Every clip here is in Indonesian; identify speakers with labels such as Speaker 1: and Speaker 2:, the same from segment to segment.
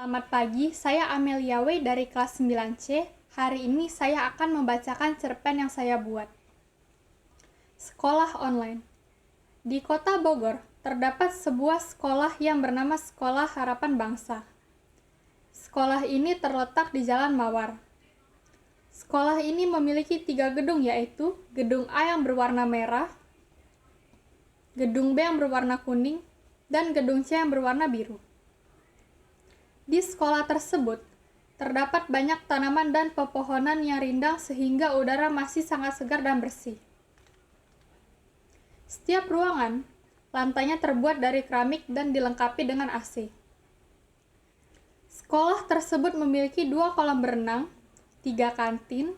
Speaker 1: Selamat pagi, saya Amelia Wei dari kelas 9C. Hari ini saya akan membacakan cerpen yang saya buat. Sekolah online. Di kota Bogor, terdapat sebuah sekolah yang bernama Sekolah Harapan Bangsa. Sekolah ini terletak di Jalan Mawar. Sekolah ini memiliki 3 gedung, yaitu Gedung A yang berwarna merah, Gedung B yang berwarna kuning, dan Gedung C yang berwarna biru. Di sekolah tersebut, terdapat banyak tanaman dan pepohonan yang rindang sehingga udara masih sangat segar dan bersih. Setiap ruangan, lantainya terbuat dari keramik dan dilengkapi dengan AC. Sekolah tersebut memiliki 2 kolam berenang, 3 kantin,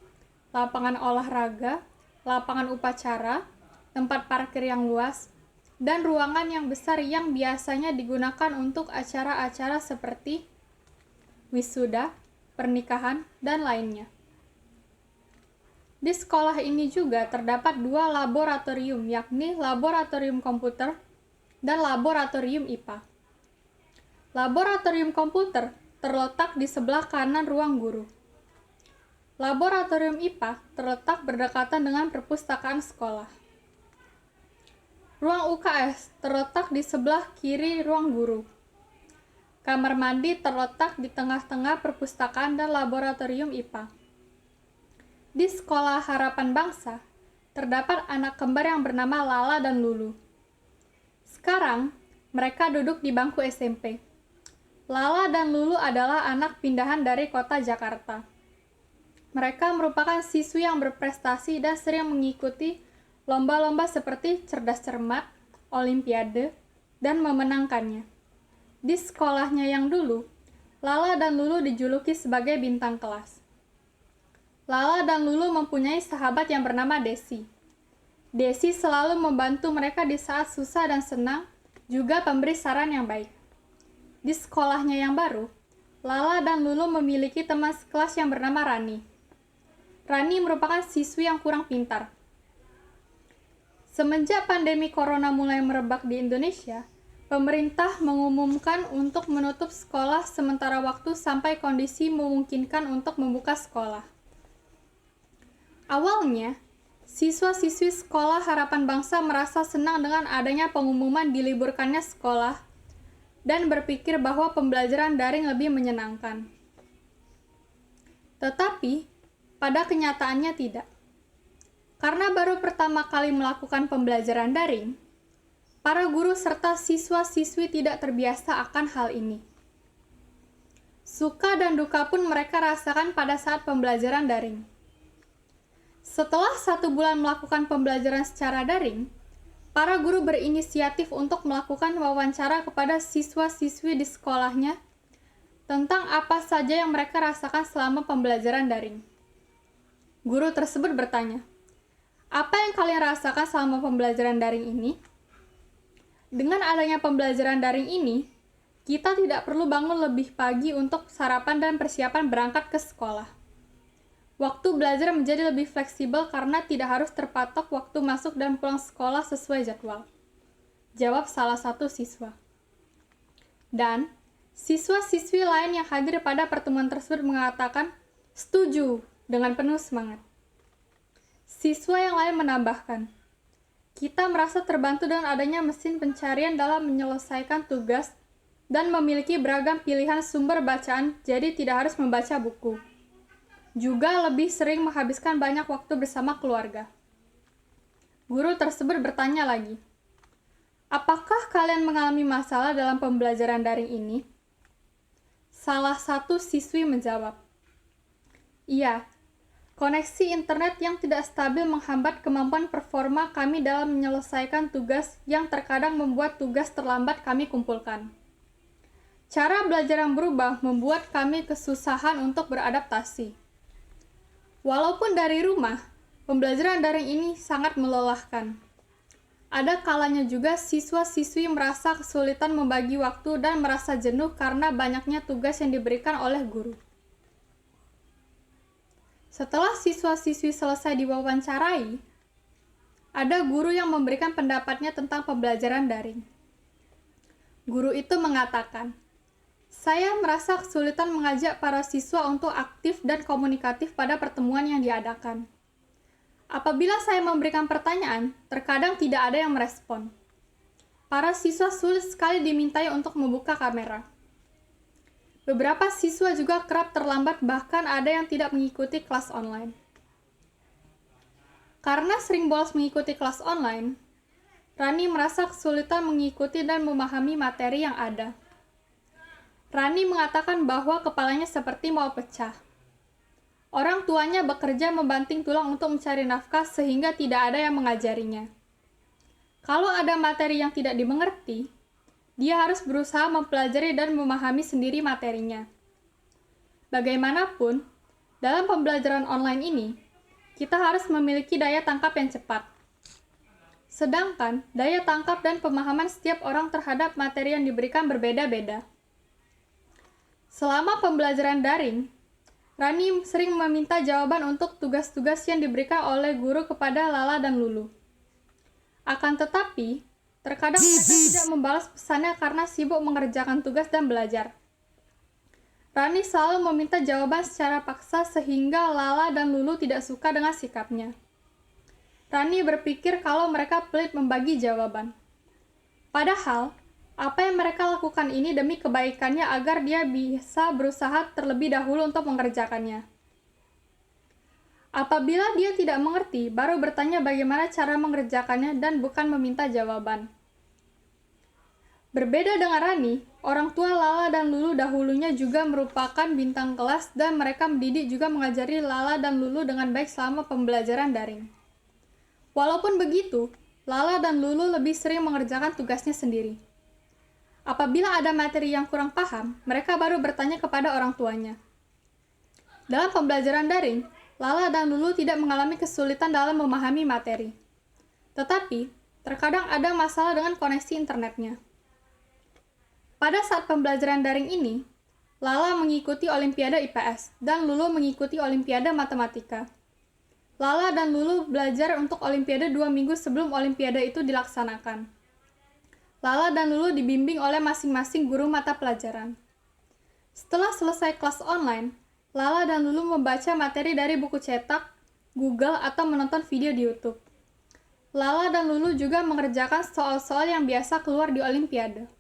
Speaker 1: lapangan olahraga, lapangan upacara, tempat parkir yang luas, dan ruangan yang besar yang biasanya digunakan untuk acara-acara seperti wisuda, pernikahan, dan lainnya. Di sekolah ini juga terdapat 2 laboratorium, yakni laboratorium komputer dan laboratorium IPA. Laboratorium komputer terletak di sebelah kanan ruang guru. Laboratorium IPA terletak berdekatan dengan perpustakaan sekolah. Ruang UKS terletak di sebelah kiri ruang guru. Kamar mandi terletak di tengah-tengah perpustakaan dan laboratorium IPA. Di Sekolah Harapan Bangsa, terdapat anak kembar yang bernama Lala dan Lulu. Sekarang, mereka duduk di bangku SMP. Lala dan Lulu adalah anak pindahan dari kota Jakarta. Mereka merupakan siswi yang berprestasi dan sering mengikuti lomba-lomba seperti cerdas cermat, olimpiade, dan memenangkannya. Di sekolahnya yang dulu, Lala dan Lulu dijuluki sebagai bintang kelas. Lala dan Lulu mempunyai sahabat yang bernama Desi. Desi selalu membantu mereka di saat susah dan senang, juga pemberi saran yang baik. Di sekolahnya yang baru, Lala dan Lulu memiliki teman sekelas yang bernama Rani. Rani merupakan siswi yang kurang pintar. Semenjak pandemi corona mulai merebak di Indonesia, pemerintah mengumumkan untuk menutup sekolah sementara waktu sampai kondisi memungkinkan untuk membuka sekolah. Awalnya, siswa-siswi Sekolah Harapan Bangsa merasa senang dengan adanya pengumuman diliburkannya sekolah dan berpikir bahwa pembelajaran daring lebih menyenangkan. Tetapi, pada kenyataannya tidak. Karena baru pertama kali melakukan pembelajaran daring, para guru serta siswa-siswi tidak terbiasa akan hal ini. Suka dan duka pun mereka rasakan pada saat pembelajaran daring. Setelah 1 bulan melakukan pembelajaran secara daring, para guru berinisiatif untuk melakukan wawancara kepada siswa-siswi di sekolahnya tentang apa saja yang mereka rasakan selama pembelajaran daring. Guru tersebut bertanya, "Apa yang kalian rasakan selama pembelajaran daring ini?" Dengan adanya pembelajaran daring ini, kita tidak perlu bangun lebih pagi untuk sarapan dan persiapan berangkat ke sekolah. Waktu belajar menjadi lebih fleksibel karena tidak harus terpatok waktu masuk dan pulang sekolah sesuai jadwal. Jawab salah satu siswa. Dan, siswa-siswi lain yang hadir pada pertemuan tersebut mengatakan, "Setuju," dengan penuh semangat. Siswa yang lain menambahkan, "Kita merasa terbantu dengan adanya mesin pencarian dalam menyelesaikan tugas dan memiliki beragam pilihan sumber bacaan, jadi tidak harus membaca buku. Juga lebih sering menghabiskan banyak waktu bersama keluarga." Guru tersebut bertanya lagi, "Apakah kalian mengalami masalah dalam pembelajaran daring ini?" Salah satu siswi menjawab, "Iya. Koneksi internet yang tidak stabil menghambat kemampuan performa kami dalam menyelesaikan tugas yang terkadang membuat tugas terlambat kami kumpulkan. Cara belajar yang berubah membuat kami kesusahan untuk beradaptasi. Walaupun dari rumah, pembelajaran daring ini sangat melelahkan. Ada kalanya juga siswa-siswi merasa kesulitan membagi waktu dan merasa jenuh karena banyaknya tugas yang diberikan oleh guru." Setelah siswa-siswi selesai diwawancarai, ada guru yang memberikan pendapatnya tentang pembelajaran daring. Guru itu mengatakan, Saya merasa kesulitan mengajak para siswa untuk aktif dan komunikatif pada pertemuan yang diadakan. Apabila saya memberikan pertanyaan, terkadang tidak ada yang merespon. Para siswa sulit sekali dimintai untuk membuka kamera. Beberapa siswa juga kerap terlambat, bahkan ada yang tidak mengikuti kelas online. Karena sering bolos mengikuti kelas online, Rani merasa kesulitan mengikuti dan memahami materi yang ada. Rani mengatakan bahwa kepalanya seperti mau pecah. Orang tuanya bekerja membanting tulang untuk mencari nafkah sehingga tidak ada yang mengajarinya. Kalau ada materi yang tidak dimengerti, dia harus berusaha mempelajari dan memahami sendiri materinya. Bagaimanapun, dalam pembelajaran online ini, kita harus memiliki daya tangkap yang cepat. Sedangkan, daya tangkap dan pemahaman setiap orang terhadap materi yang diberikan berbeda-beda. Selama pembelajaran daring, Rani sering meminta jawaban untuk tugas-tugas yang diberikan oleh guru kepada Lala dan Lulu. Akan tetapi, terkadang mereka tidak membalas pesannya karena sibuk mengerjakan tugas dan belajar. Rani selalu meminta jawaban secara paksa sehingga Lala dan Lulu tidak suka dengan sikapnya. Rani berpikir kalau mereka pelit membagi jawaban. Padahal, apa yang mereka lakukan ini demi kebaikannya agar dia bisa berusaha terlebih dahulu untuk mengerjakannya. Apabila dia tidak mengerti, baru bertanya bagaimana cara mengerjakannya dan bukan meminta jawaban. Berbeda dengan Rani, orang tua Lala dan Lulu dahulunya juga merupakan bintang kelas dan mereka mendidik juga mengajari Lala dan Lulu dengan baik selama pembelajaran daring. Walaupun begitu, Lala dan Lulu lebih sering mengerjakan tugasnya sendiri. Apabila ada materi yang kurang paham, mereka baru bertanya kepada orang tuanya. Dalam pembelajaran daring, Lala dan Lulu tidak mengalami kesulitan dalam memahami materi. Tetapi, terkadang ada masalah dengan koneksi internetnya. Pada saat pembelajaran daring ini, Lala mengikuti Olimpiade IPS dan Lulu mengikuti Olimpiade Matematika. Lala dan Lulu belajar untuk Olimpiade 2 minggu sebelum Olimpiade itu dilaksanakan. Lala dan Lulu dibimbing oleh masing-masing guru mata pelajaran. Setelah selesai kelas online, Lala dan Lulu membaca materi dari buku cetak, Google, atau menonton video di YouTube. Lala dan Lulu juga mengerjakan soal-soal yang biasa keluar di Olimpiade.